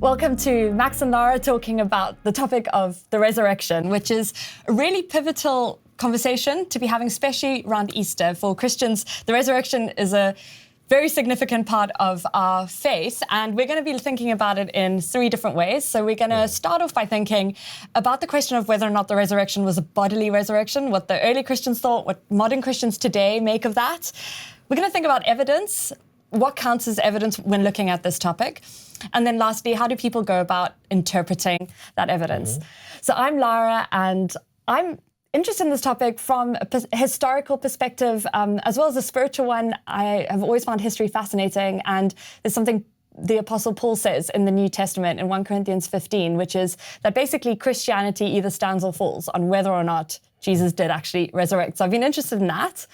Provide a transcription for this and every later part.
Welcome to Max and Lara talking about the topic of the resurrection, which is a really pivotal conversation to be having, especially around Easter. For Christians, the resurrection is a very significant part of our faith, and we're going to be thinking about it in three different ways. So we're going to start off by thinking about the question of whether or not the resurrection was a bodily resurrection, what the early Christians thought, what modern Christians today make of that. We're going to think about evidence, what counts as evidence when looking at this topic. And then lastly, how do people go about interpreting that evidence? So I'm Lara, and I'm interested in this topic from a historical perspective, as well as a spiritual one. I have always found history fascinating, and there's something the Apostle Paul says in the New Testament in 1 Corinthians 15, which is that basically Christianity either stands or falls on whether or not Jesus did actually resurrect. So I've been interested in that.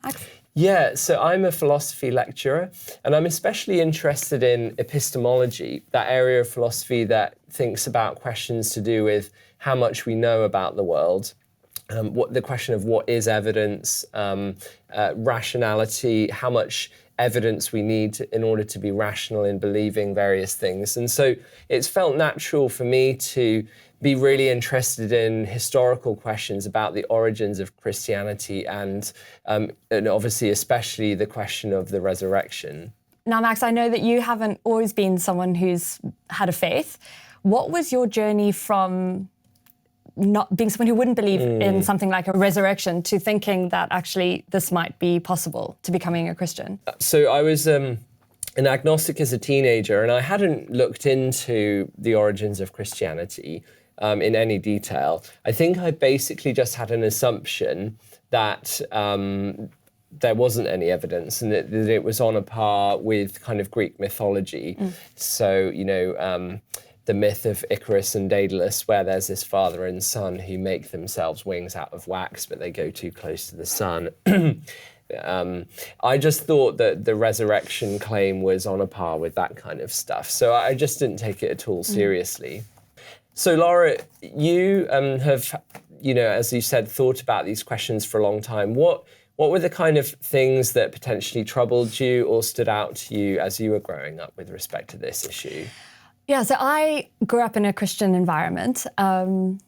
Max? Yeah, so I'm a philosophy lecturer, and I'm especially interested in epistemology, that area of philosophy that thinks about questions to do with how much we know about the world, what the question of what is evidence, rationality, how much evidence we need in order to be rational in believing various things. And so it's felt natural for me to be really interested in historical questions about the origins of Christianity and obviously especially the question of the resurrection. Now, Max, I know that you haven't always been someone who's had a faith. What was your journey from not being someone who wouldn't believe in something like a resurrection to thinking that actually this might be possible, to becoming a Christian? So I was an agnostic as a teenager, and I hadn't looked into the origins of Christianity in any detail. I think I basically just had an assumption that there wasn't any evidence and that it was on a par with kind of Greek mythology. So, the myth of Icarus and Daedalus, where there's this father and son who make themselves wings out of wax, but they go too close to the sun. I just thought that the resurrection claim was on a par with that kind of stuff. So I just didn't take it at all seriously. So Lara, you have, as you said, thought about these questions for a long time. What were the kind of things that potentially troubled you or stood out to you as you were growing up with respect to this issue? Yeah, so I grew up in a Christian environment, and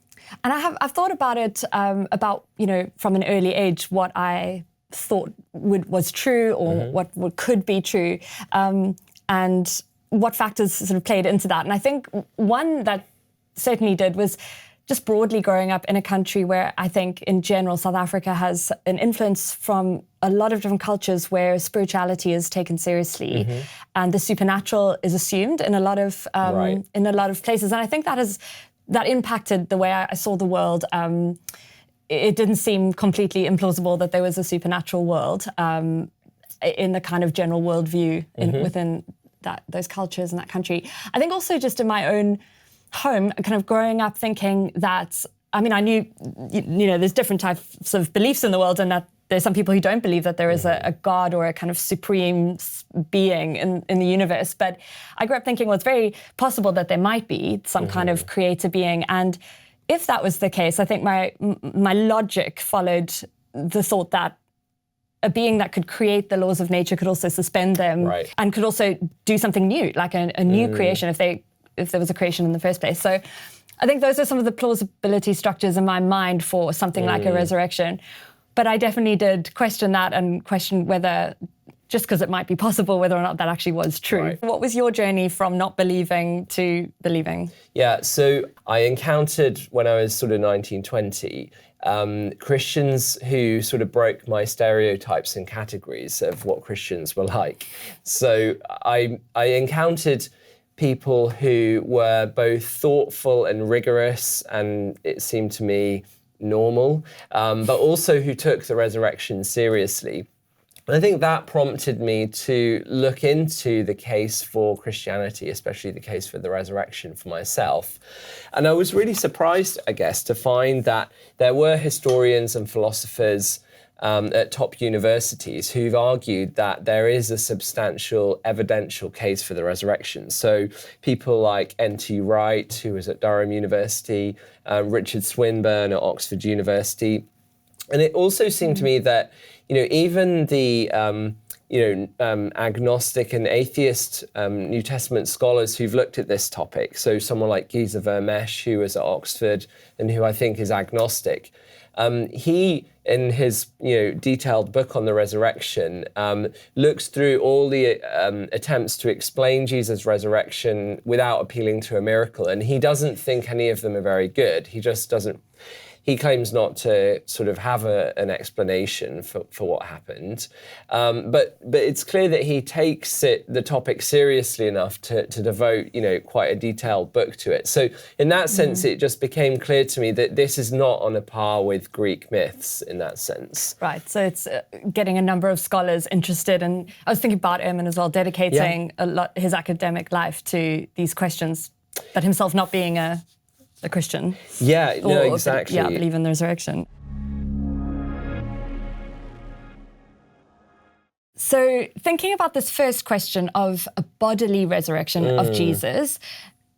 I've thought about it from an early age what I thought was true or what could be true, and what factors sort of played into that. And I think one that certainly did was just broadly growing up in a country where I think in general South Africa has an influence from a lot of different cultures where spirituality is taken seriously and the supernatural is assumed in a lot of places. And I think that impacted the way I saw the world. It didn't seem completely implausible that there was a supernatural world in the kind of general worldview within those cultures in that country. I think also just in my own home, kind of growing up thinking that, I knew, there's different types of beliefs in the world, and that there's some people who don't believe that there is a God or a kind of supreme being in the universe. But I grew up thinking, well, it's very possible that there might be some kind of creator being. And if that was the case, I think my logic followed the thought that a being that could create the laws of nature could also suspend them and could also do something new, like a new creation if there was a creation in the first place. So I think those are some of the plausibility structures in my mind for something like a resurrection. But I definitely did question that and question whether, just because it might be possible, whether or not that actually was true. What was your journey from not believing to believing? Yeah, so I encountered when I was sort of 19, 20, Christians who sort of broke my stereotypes and categories of what Christians were like. So I encountered people who were both thoughtful and rigorous, and it seemed to me normal, but also who took the resurrection seriously. And I think that prompted me to look into the case for Christianity, especially the case for the resurrection for myself. And I was really surprised, I guess, to find that there were historians and philosophers at top universities who've argued that there is a substantial evidential case for the resurrection. So people like N.T. Wright, who was at Durham University, Richard Swinburne at Oxford University. And it also seemed to me that, even the agnostic and atheist New Testament scholars who've looked at this topic. So someone like Giza Vermesh, who was at Oxford and who I think is agnostic. He, in his detailed book on the resurrection, looks through all the attempts to explain Jesus' resurrection without appealing to a miracle, and he doesn't think any of them are very good. He just doesn't. He claims not to sort of have an explanation for what happened, but it's clear that he takes the topic seriously enough to devote quite a detailed book to it. So in that sense, it just became clear to me that this is not on a par with Greek myths in that sense. Right. So it's getting a number of scholars interested, and I was thinking about Ehrman as well, dedicating his academic life to these questions, but himself not being a Christian. Yeah, no, exactly. Yeah, believe in the resurrection. So thinking about this first question of a bodily resurrection of Jesus,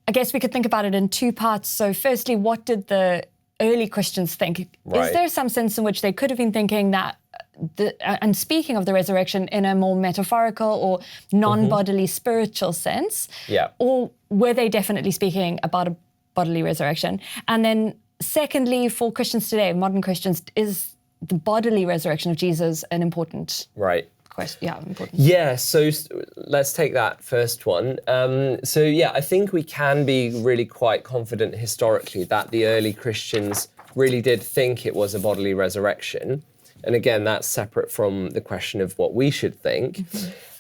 I guess we could think about it in two parts. So firstly, what did the early Christians think? Right. Is there some sense in which they could have been thinking that, and speaking of the resurrection in a more metaphorical or non-bodily spiritual sense? Yeah. Or were they definitely speaking about a bodily resurrection? And then secondly, for Christians today, modern Christians, is the bodily resurrection of Jesus an important question? Yeah, important. Yeah, so let's take that first one. I think we can be really quite confident historically that the early Christians really did think it was a bodily resurrection. And again, that's separate from the question of what we should think.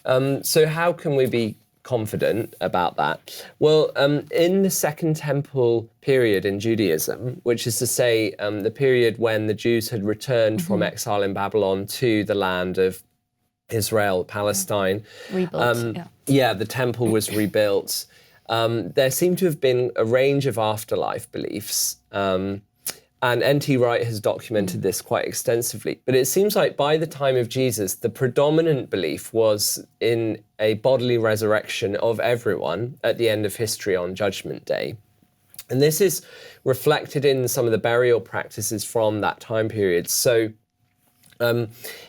So how can we be confident about that? Well, in the Second Temple period in Judaism, which is to say the period when the Jews had returned from exile in Babylon to the land of Israel, Palestine. Rebuilt, the temple was rebuilt. There seemed to have been a range of afterlife beliefs. And N.T. Wright has documented this quite extensively. But it seems like by the time of Jesus, the predominant belief was in a bodily resurrection of everyone at the end of history on Judgment Day. And this is reflected in some of the burial practices from that time period. So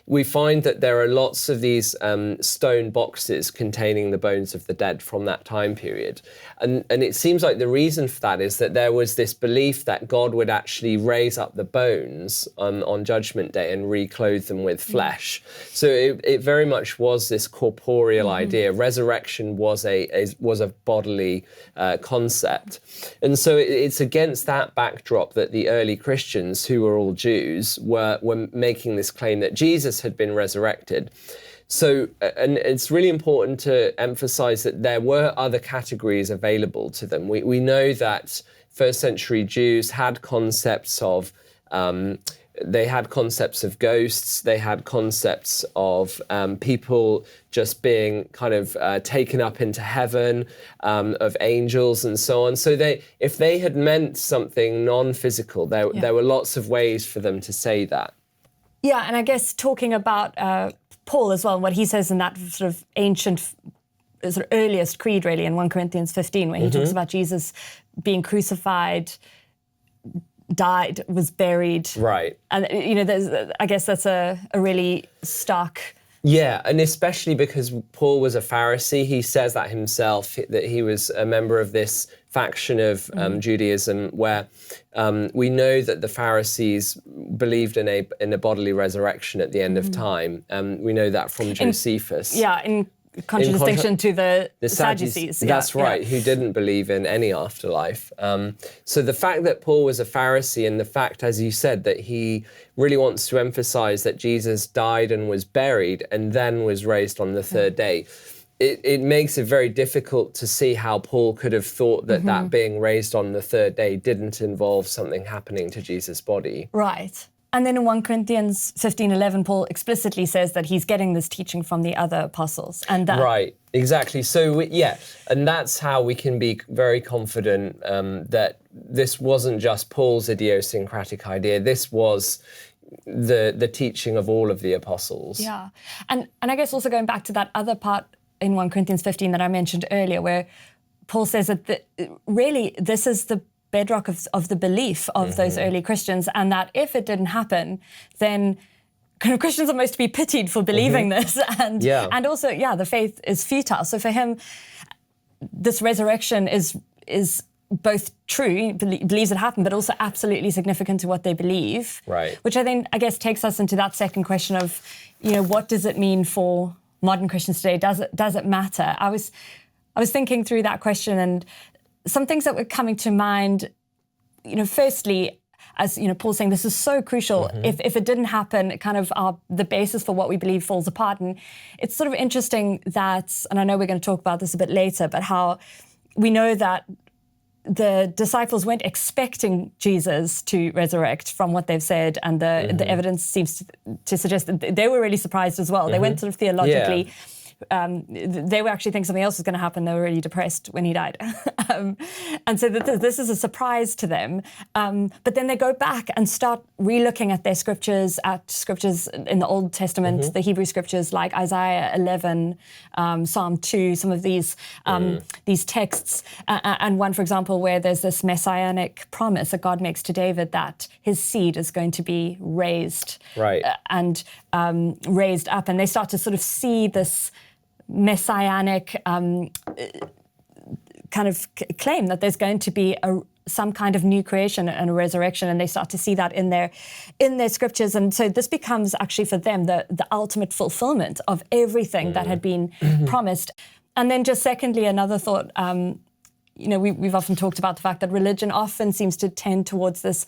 we find that there are lots of these stone boxes containing the bones of the dead from that time period. And it seems like the reason for that is that there was this belief that God would actually raise up the bones on Judgment Day and reclothe them with flesh. So it very much was this corporeal idea. Resurrection was a bodily concept. And so it's against that backdrop that the early Christians, who were all Jews, were making this claim that Jesus had been resurrected. So, and it's really important to emphasize that there were other categories available to them. We know that first century Jews had concepts of, they had concepts of ghosts, they had concepts of people just being kind of taken up into heaven, of angels and so on. So if they had meant something non-physical, there were lots of ways for them to say that. Yeah, and I guess talking about Paul as well, what he says in that sort of ancient, sort of earliest creed really in 1 Corinthians 15, where he talks about Jesus being crucified, died, was buried. Right. And, I guess that's a really stark... Yeah, and especially because Paul was a Pharisee, he says that himself, that he was a member of this faction of Judaism where we know that the Pharisees believed in a bodily resurrection at the end of time. We know that from Josephus. In contradistinction to the Sadducees. That's right, who didn't believe in any afterlife. So the fact that Paul was a Pharisee and the fact, as you said, that he really wants to emphasize that Jesus died and was buried and then was raised on the third day, it makes it very difficult to see how Paul could have thought that that being raised on the third day didn't involve something happening to Jesus' body. Right. And then in 1 Corinthians 15:11, Paul explicitly says that he's getting this teaching from the other apostles. And that... Right, exactly. So, and that's how we can be very confident that this wasn't just Paul's idiosyncratic idea. This was the teaching of all of the apostles. Yeah. And I guess also going back to that other part in 1 Corinthians 15 that I mentioned earlier, where Paul says that really this is the bedrock of the belief of those early Christians, and that if it didn't happen, then kind of Christians are most to be pitied for believing this, and also, the faith is futile. So for him, this resurrection is both true, believes it happened, but also absolutely significant to what they believe. Right. Which I guess takes us into that second question of, what does it mean for modern Christians today? Does it matter? I was thinking through that question, and some things that were coming to mind. Firstly, as Paul's saying, this is so crucial. If it didn't happen, kind of the basis for what we believe falls apart. And it's sort of interesting that, and I know we're going to talk about this a bit later, but how we know that the disciples weren't expecting Jesus to resurrect from what they've said, and the evidence seems to suggest that they were really surprised as well. They went sort of theologically. They were actually thinking something else was going to happen. They were really depressed when he died. And so this is a surprise to them. But then they go back and start re-looking at their scriptures, in the Old Testament, the Hebrew scriptures like Isaiah 11, Psalm 2, some of these texts. And one, for example, where there's this messianic promise that God makes to David that his seed is going to be raised and raised up. And they start to sort of see this messianic kind of claim that there's going to be some kind of new creation and a resurrection, and they start to see that in their scriptures. And so this becomes actually for them the ultimate fulfillment of everything that had been promised. And then just secondly, another thought, we've often talked about the fact that religion often seems to tend towards this,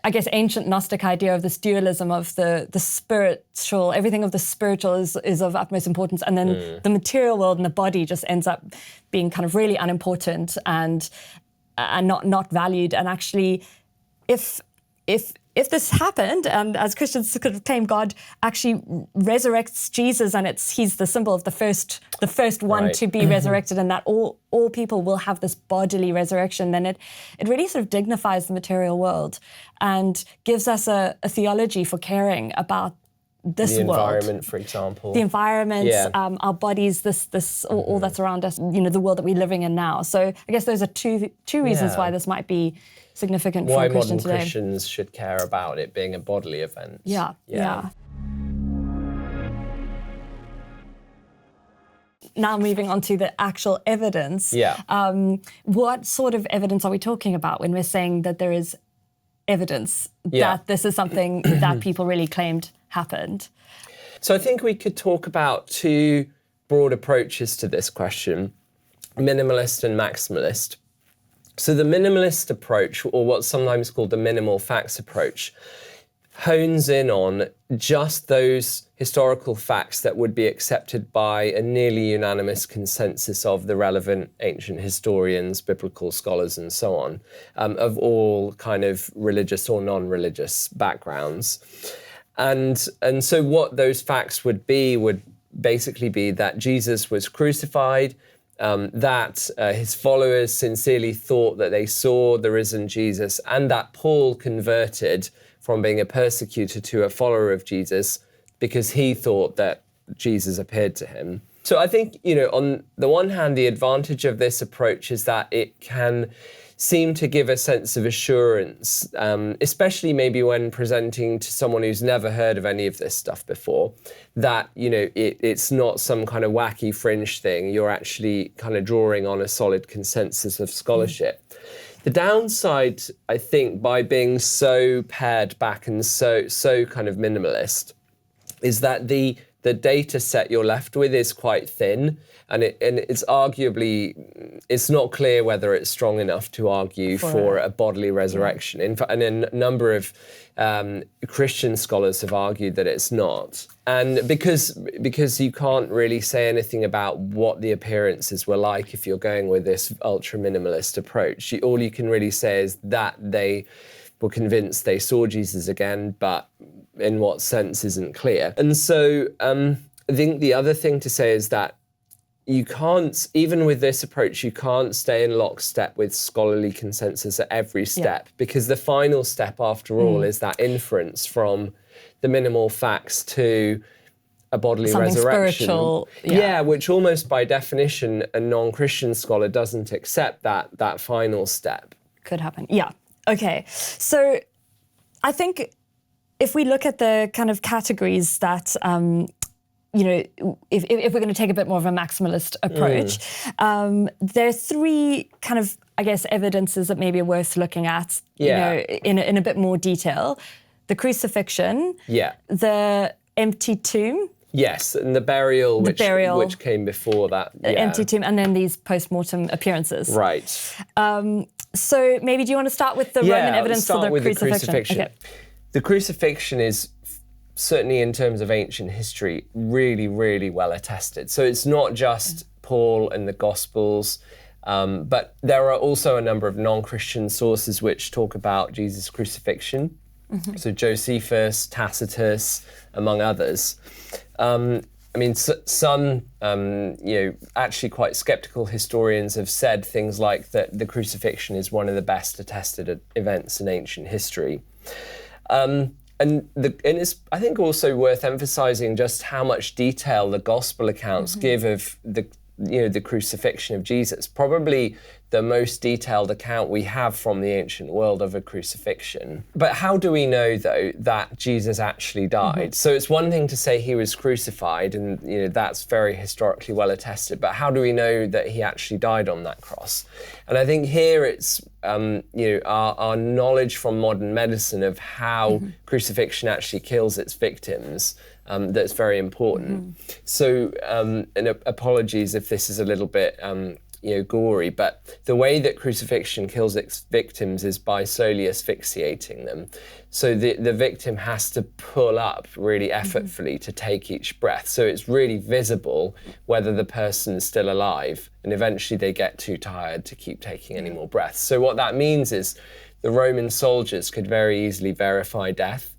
I guess, ancient Gnostic idea of this dualism of the spiritual, everything of the spiritual is of utmost importance, and then the material world and the body just ends up being kind of really unimportant and not valued. And actually, if this happened, and as Christians could claim God actually resurrects Jesus, and he's the symbol of the first one to be resurrected, and that all people will have this bodily resurrection, then it really sort of dignifies the material world and gives us a theology for caring about this world. The environment, for example. The environment, our bodies, this all that's around us, the world that we're living in now. So I guess those are two reasons why this might be significant for a Christian today. Why modern Christians should care about it being a bodily event. Yeah. Now moving on to the actual evidence. What sort of evidence are we talking about when we're saying that there is evidence that this is something that people really claimed happened? So I think we could talk about two broad approaches to this question, minimalist and maximalist. So the minimalist approach, or what's sometimes called the minimal facts approach, hones in on just those historical facts that would be accepted by a nearly unanimous consensus of the relevant ancient historians, biblical scholars, and so on, of all kind of religious or non-religious backgrounds. And so what those facts would basically be that Jesus was crucified, that his followers sincerely thought that they saw the risen Jesus, and that Paul converted from being a persecutor to a follower of Jesus because he thought that Jesus appeared to him. So I think, on the one hand, the advantage of this approach is that it can seem to give a sense of assurance, especially maybe when presenting to someone who's never heard of any of this stuff before, that, it's not some kind of wacky fringe thing. You're actually kind of drawing on a solid consensus of scholarship. The downside, I think, by being so pared back and so kind of minimalist, is that the data set you're left with is quite thin, and it's arguably, it's not clear whether it's strong enough to argue for a bodily resurrection. In fact, and a number of Christian scholars have argued that it's not. And because you can't really say anything about what the appearances were like if you're going with this ultra-minimalist approach. All you can really say is that they were convinced they saw Jesus again, but in what sense isn't clear. And so I think the other thing to say is that you can't, even with this approach, you can't stay in lockstep with scholarly consensus at every step, because the final step, after all, is that inference from the minimal facts to a bodily something resurrection. Spiritual. Which almost by definition, a non-Christian scholar doesn't accept that final step. Could happen. Yeah. Okay. So I think if we look at the kind of categories that, if we're going to take a bit more of a maximalist approach, there are three kind of, I guess, evidences that maybe are worth looking at, in a bit more detail. The crucifixion, the empty tomb. Yes, and the burial, which came before that. The empty tomb, and then these post-mortem appearances. Right. So maybe do you want to start with the Roman evidence for the crucifixion? Okay. The crucifixion is certainly in terms of ancient history, really, really well attested. So it's not just Paul and the Gospels, but there are also a number of non-Christian sources which talk about Jesus' crucifixion. So Josephus, Tacitus, among others. Some, actually quite skeptical historians have said things like that the crucifixion is one of the best attested events in ancient history. And it's, I think, also worth emphasizing just how much detail the gospel accounts give of the crucifixion of Jesus. Probably the most detailed account we have from the ancient world of a crucifixion. But how do we know, though, that Jesus actually died? So it's one thing to say he was crucified, and that's very historically well attested. But how do we know that he actually died on that cross? And I think here it's our knowledge from modern medicine of how crucifixion actually kills its victims. That's very important. So, and apologies if this is a little bit gory, but the way that crucifixion kills its victims is by slowly asphyxiating them. So the victim has to pull up really effortfully to take each breath. So it's really visible whether the person is still alive, and eventually they get too tired to keep taking any more breaths. So what that means is the Roman soldiers could very easily verify death.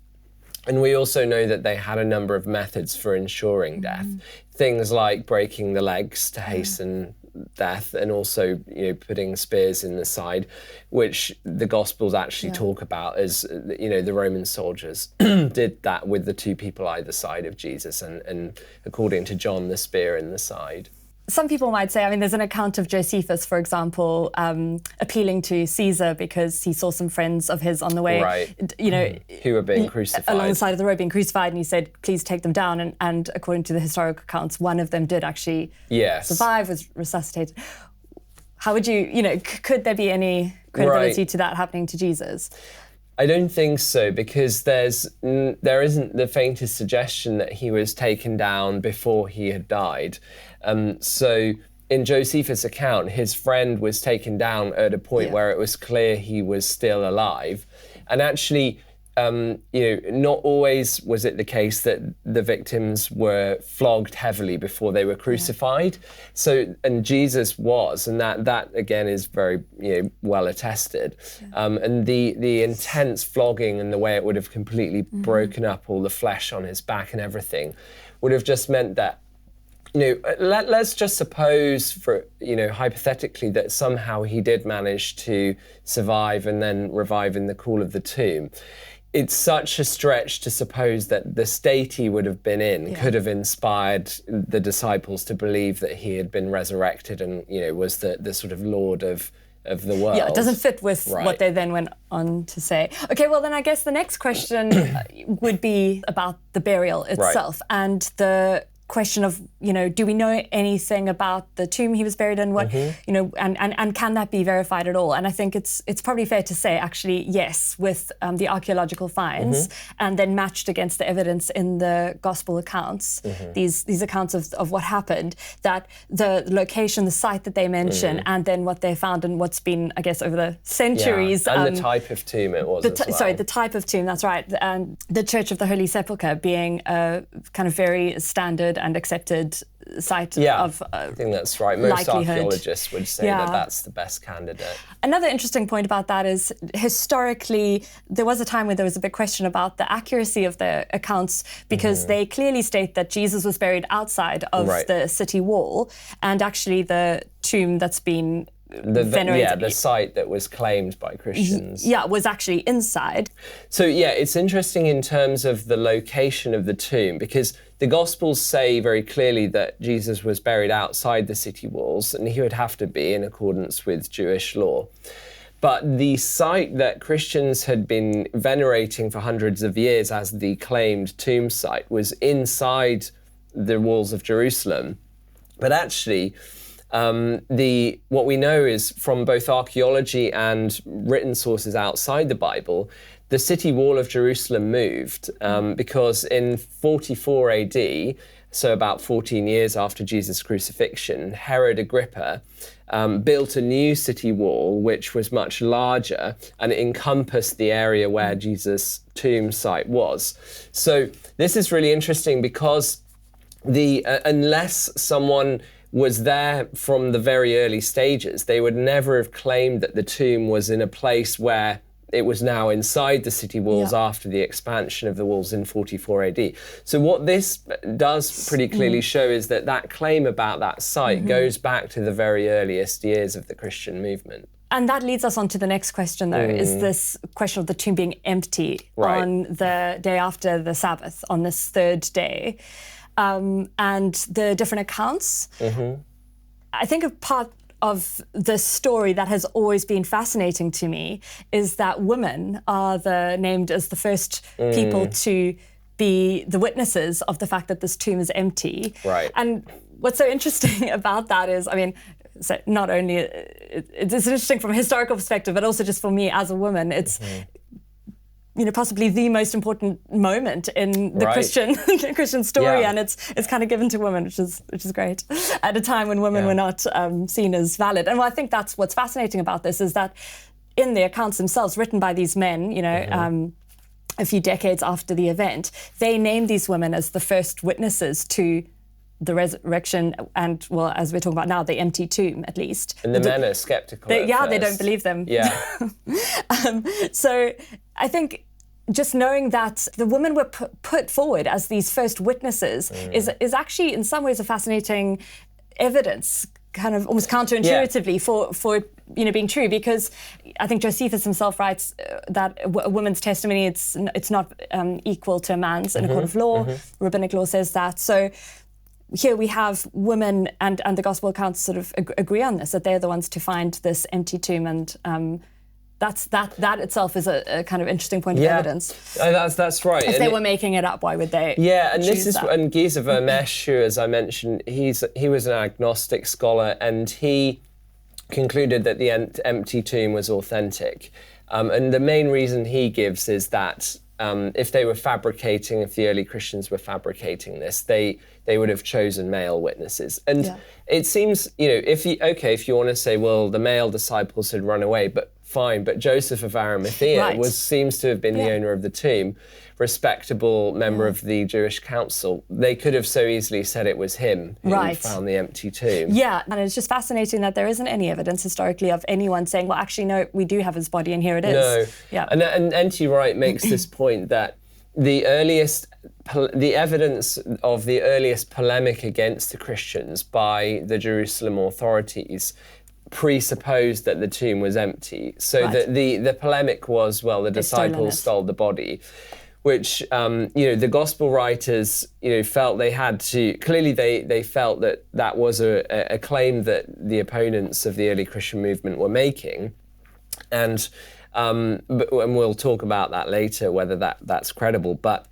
And we also know that they had a number of methods for ensuring death. Things like breaking the legs to hasten death, and also putting spears in the side, which the Gospels actually talk about as the Roman soldiers did that with the two people either side of Jesus, and according to John, the spear in the side. Some people might say, there's an account of Josephus, for example, appealing to Caesar because he saw some friends of his on the way, who were being crucified. Along the side of the road being crucified, and he said, please take them down. And according to the historical accounts, one of them did actually survive, was resuscitated. How would you, could there be any credibility to that happening to Jesus? I don't think so, because there isn't the faintest suggestion that he was taken down before he had died. So in Josephus' account, his friend was taken down at a point where it was clear he was still alive. And actually, not always was it the case that the victims were flogged heavily before they were crucified. So, and Jesus was, and that again is very well attested. And the intense flogging and the way it would have completely broken up all the flesh on his back and everything would have just meant that, let's just suppose, for hypothetically, that somehow he did manage to survive and then revive in the cool of the tomb. It's such a stretch to suppose that the state he would have been in could have inspired the disciples to believe that he had been resurrected and was the sort of Lord of the world. Yeah, it doesn't fit with what they then went on to say. Okay, well then I guess the next question would be about the burial itself and the question of, do we know anything about the tomb he was buried in? What, and can that be verified at all? And I think it's probably fair to say, actually, yes, with the archaeological finds, and then matched against the evidence in the gospel accounts, these accounts of what happened, that the location, the site that they mention, and then what they found and what's been, I guess, over the centuries. And the type of tomb it was as well. Sorry, the type of tomb, that's right. The Church of the Holy Sepulchre being a kind of very standard and accepted site of I think that's right. Most archaeologists would say that that's the best candidate. Another interesting point about that is, historically, there was a time where there was a big question about the accuracy of the accounts, because they clearly state that Jesus was buried outside of the city wall, and actually the tomb that's been venerated, the site that was claimed by Christians, was actually inside. So it's interesting in terms of the location of the tomb, because the Gospels say very clearly that Jesus was buried outside the city walls, and he would have to be in accordance with Jewish law. But the site that Christians had been venerating for hundreds of years as the claimed tomb site was inside the walls of Jerusalem. But actually, what we know is from both archaeology and written sources outside the Bible, the city wall of Jerusalem moved because in 44 AD, so about 14 years after Jesus' crucifixion, Herod Agrippa built a new city wall which was much larger and it encompassed the area where Jesus' tomb site was. So this is really interesting because unless someone was there from the very early stages, they would never have claimed that the tomb was in a place where it was now inside the city walls after the expansion of the walls in 44 AD. So what this does pretty clearly show is that claim about that site goes back to the very earliest years of the Christian movement. And that leads us on to the next question, though, is this question of the tomb being empty on the day after the Sabbath, on this third day. And the different accounts. I think a part of the story that has always been fascinating to me is that women are named as the first people to be the witnesses of the fact that this tomb is empty. Right. And what's so interesting about that is, I mean, so not only it's interesting from a historical perspective, but also just for me as a woman, it's possibly the most important moment in the Christian story, and it's kind of given to women, which is great, at a time when women were not seen as valid. And I think that's what's fascinating about this is that in the accounts themselves, written by these men, a few decades after the event, they named these women as the first witnesses to the resurrection and, well, as we're talking about now, the empty tomb, at least. And the men are skeptical. They don't believe them. Yeah. So I think just knowing that the women were put forward as these first witnesses is actually in some ways a fascinating evidence, kind of almost counterintuitively for being true, because I think Josephus himself writes that a woman's testimony, it's not equal to a man's in a court of law. Rabbinic law says that. So here we have women and the gospel accounts sort of agree on this, that they're the ones to find this empty tomb, and that itself is a kind of interesting point of evidence. That's right. If they were making it up, why would they? Yeah, and and Giza Vermesh, who, as I mentioned, he was an agnostic scholar, and he concluded that the empty tomb was authentic. And the main reason he gives is that if they were fabricating, if the early Christians were fabricating this, they would have chosen male witnesses. And it seems, if you want to say, well, the male disciples had run away, but fine, but Joseph of Arimathea seems to have been the owner of the tomb, respectable member of the Jewish council. They could have so easily said it was him who found the empty tomb. Yeah, and it's just fascinating that there isn't any evidence historically of anyone saying, well, actually, no, we do have his body and here it is. No. Yeah. And N.T. Wright makes this point that the evidence of the earliest polemic against the Christians by the Jerusalem authorities presupposed that the tomb was empty. So that the polemic was, well, the disciples stole the body, which, the gospel writers, felt they had to, clearly they felt that was a claim that the opponents of the early Christian movement were making. And we'll talk about that later, whether that's credible. But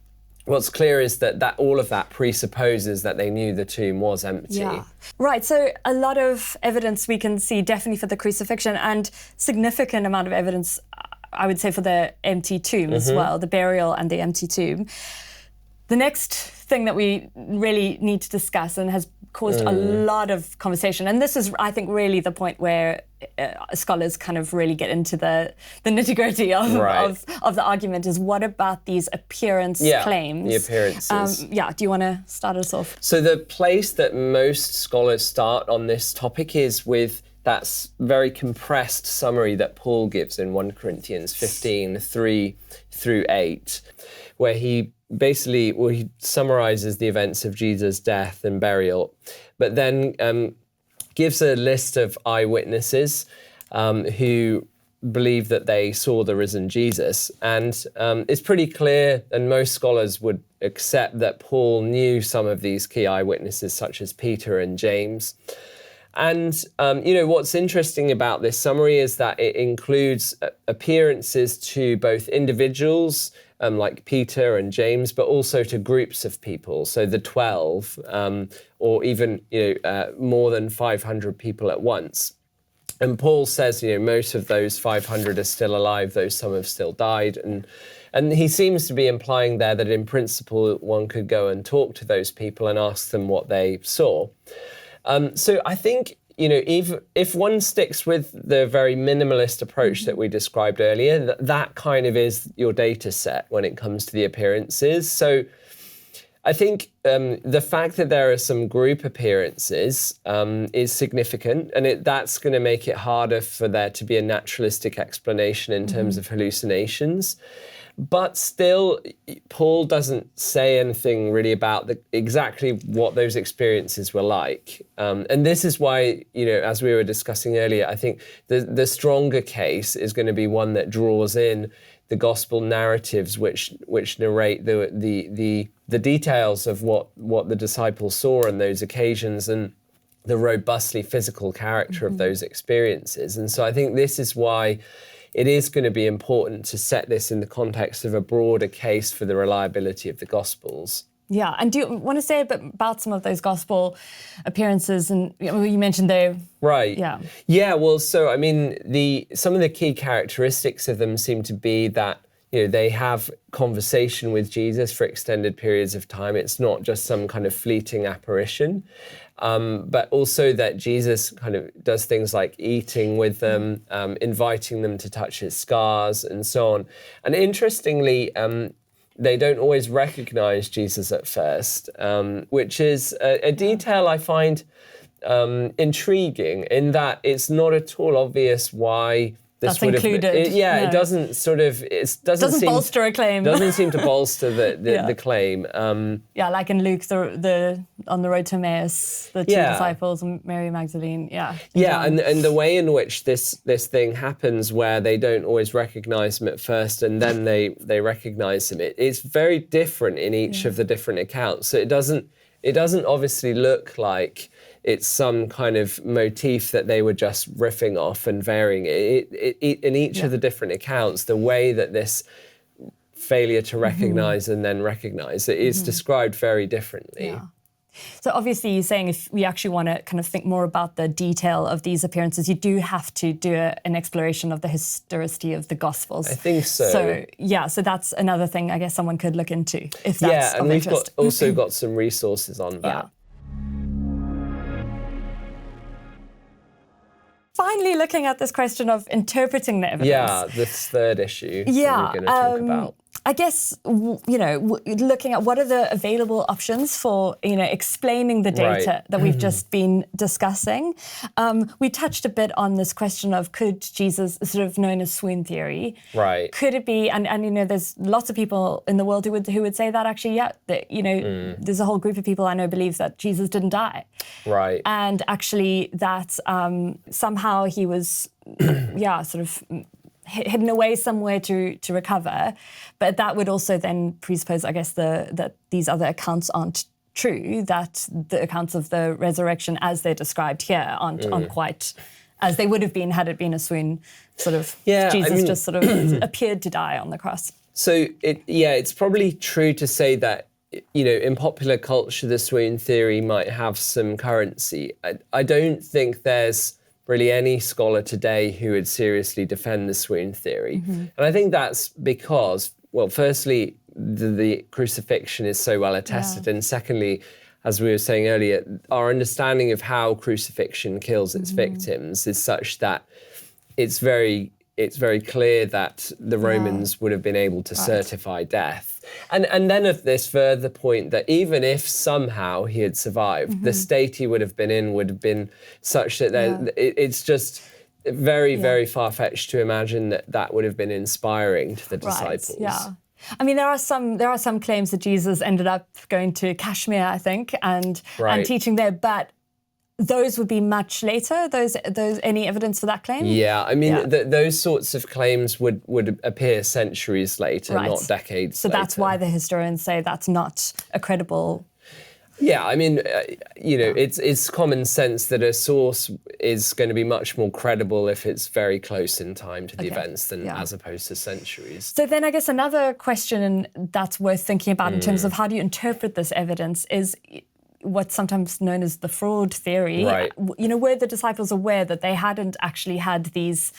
what's clear is that all of that presupposes that they knew the tomb was empty. Yeah. Right, so a lot of evidence we can see definitely for the crucifixion, and significant amount of evidence, I would say, for the empty tomb as well, the burial and the empty tomb. The next thing that we really need to discuss and has caused a lot of conversation, and this is, I think, really the point where scholars kind of really get into the nitty-gritty of the argument, is what about these appearance claims? The appearances. Do you want to start us off? So the place that most scholars start on this topic is with that very compressed summary that Paul gives in 1 Corinthians 15, 3 through 8, where he he summarizes the events of Jesus' death and burial, but then gives a list of eyewitnesses who believe that they saw the risen Jesus. And it's pretty clear, and most scholars would accept, that Paul knew some of these key eyewitnesses, such as Peter and James. And, what's interesting about this summary is that it includes appearances to both individuals, like Peter and James, but also to groups of people. So the 12, or even, more than 500 people at once. And Paul says, most of those 500 are still alive, though some have still died. And he seems to be implying there that in principle, one could go and talk to those people and ask them what they saw. So I think, if one sticks with the very minimalist approach that we described earlier, that kind of is your data set when it comes to the appearances. So I think the fact that there are some group appearances is significant, and that's going to make it harder for there to be a naturalistic explanation in terms of hallucinations. But still, Paul doesn't say anything really about exactly what those experiences were like. And this is why, as we were discussing earlier, I think the stronger case is going to be one that draws in the gospel narratives which narrate the details of what the disciples saw on those occasions and the robustly physical character of those experiences. And so I think this is why it is going to be important to set this in the context of a broader case for the reliability of the Gospels. Yeah, and do you want to say a bit about some of those Gospel appearances? And you mentioned they... Right. Yeah. Yeah, well, so, I mean, some of the key characteristics of them seem to be that, they have conversation with Jesus for extended periods of time. It's not just some kind of fleeting apparition. But also that Jesus kind of does things like eating with them, inviting them to touch his scars and so on. And interestingly, they don't always recognize Jesus at first, which is a detail I find intriguing in that it's not at all obvious why this would have included. It doesn't sort of doesn't seem bolster a claim. Doesn't seem to bolster the claim. Like in Luke, the on the road to Emmaus, the two disciples and Mary Magdalene. And the way in which this thing happens, where they don't always recognize him at first, and then they recognize him. It's very different in each of the different accounts. So it doesn't obviously look like it's some kind of motif that they were just riffing off and varying it. In each of the different accounts, the way that this failure to recognize and then recognize it is described very differently. Yeah. So obviously you're saying if we actually want to kind of think more about the detail of these appearances, you do have to do an exploration of the historicity of the Gospels. I think so. So that's another thing I guess someone could look into if that's of interest. We've also got some resources on that. Yeah. Finally, looking at this question of interpreting the evidence. Yeah, this third issue that we're going to talk about. I guess, looking at what are the available options for, explaining the data that we've just been discussing. We touched a bit on this question of could Jesus, sort of known as swoon theory, could it be, and there's lots of people in the world who would say that actually, there's a whole group of people I know believes that Jesus didn't die. Right. And actually that somehow he was, sort of hidden away somewhere to recover. But that would also then presuppose, I guess, that these other accounts aren't true, that the accounts of the resurrection as they're described here aren't quite as they would have been had it been a swoon sort of, Jesus just sort of appeared to die on the cross. So, it's probably true to say that, in popular culture, the swoon theory might have some currency. I don't think there's really any scholar today who would seriously defend the swoon theory. And I think that's because, well, firstly, the crucifixion is so well attested, and secondly, as we were saying earlier, our understanding of how crucifixion kills its victims is such that it's very clear that the Romans would have been able to certify death. And then of this further point that even if somehow he had survived, the state he would have been in would have been such that it's just very, very far-fetched to imagine that would have been inspiring to the disciples. Yeah. I mean, there are some claims that Jesus ended up going to Kashmir, I think, and teaching there, but those would be much later. Those any evidence for that claim? Yeah, I mean, those sorts of claims would appear centuries later, not decades later. So that's why the historians say that's not a credible Yeah, I mean, it's common sense that a source is going to be much more credible if it's very close in time to the events than as opposed to centuries. So then I guess another question that's worth thinking about in terms of how do you interpret this evidence is what's sometimes known as the fraud theory. Right. Were the disciples aware that they hadn't actually had these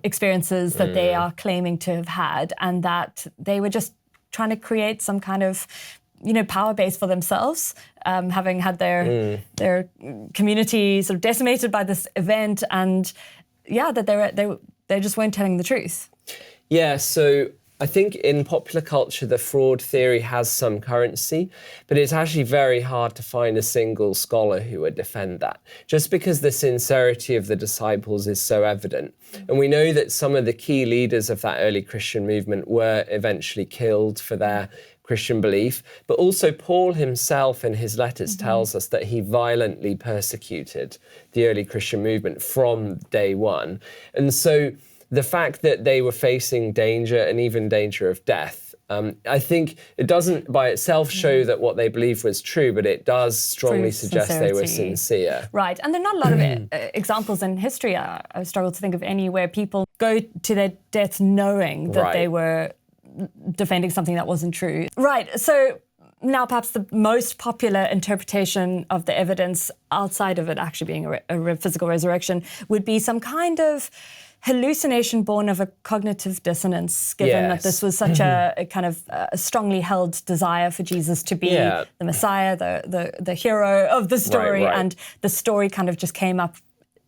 experiences that they are claiming to have had, and that they were just trying to create some kind of power base for themselves, having had their community sort of decimated by this event, and that they just weren't telling the truth. Yeah, so I think in popular culture, the fraud theory has some currency, but it's actually very hard to find a single scholar who would defend that, just because the sincerity of the disciples is so evident. And we know that some of the key leaders of that early Christian movement were eventually killed for their Christian belief, but also Paul himself in his letters tells us that he violently persecuted the early Christian movement from day one. And so the fact that they were facing danger and even danger of death, I think it doesn't by itself show that what they believed was true, but it does strongly suggest they were sincere. Right, and there are not a lot of examples in history, I struggle to think of any, where people go to their deaths knowing that they were defending something that wasn't true. Right, so now perhaps the most popular interpretation of the evidence outside of it actually being a physical resurrection would be some kind of hallucination born of a cognitive dissonance, given that this was such a kind of a strongly held desire for Jesus to be the Messiah, the hero of the story, and the story kind of just came up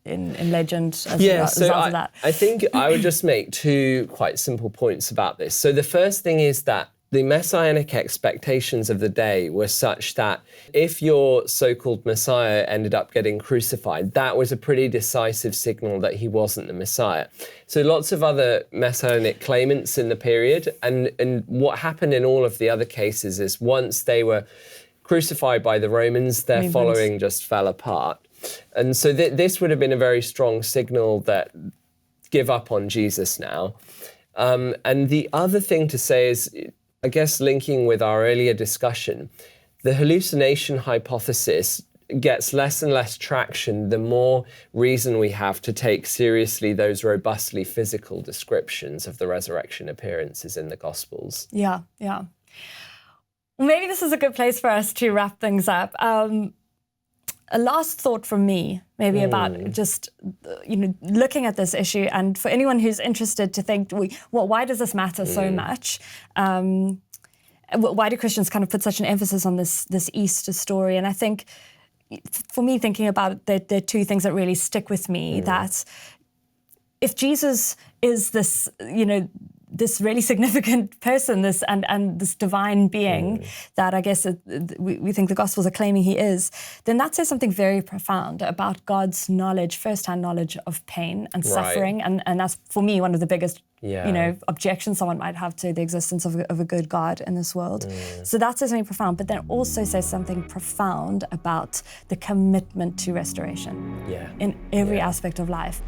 in legend as a result of that. I think I would just make two quite simple points about this. So the first thing is that the messianic expectations of the day were such that if your so-called Messiah ended up getting crucified, that was a pretty decisive signal that he wasn't the Messiah. So lots of other messianic claimants in the period, and what happened in all of the other cases is once they were crucified by the Romans, their following just fell apart. And so this would have been a very strong signal that give up on Jesus now. And the other thing to say is, I guess linking with our earlier discussion, the hallucination hypothesis gets less and less traction the more reason we have to take seriously those robustly physical descriptions of the resurrection appearances in the Gospels. Yeah. Maybe this is a good place for us to wrap things up. A last thought from me, maybe about just, looking at this issue, and for anyone who's interested to think, why does this matter so much? Why do Christians kind of put such an emphasis on this Easter story? And I think, for me, thinking about it, there are two things that really stick with me. That if Jesus is this, this really significant person, and this divine being that I guess we think the Gospels are claiming he is, then that says something very profound about God's knowledge, first-hand knowledge of pain and suffering, and that's, for me, one of the biggest objections someone might have to the existence of a good God in this world. So that says something profound, but then also says something profound about the commitment to restoration in every aspect of life.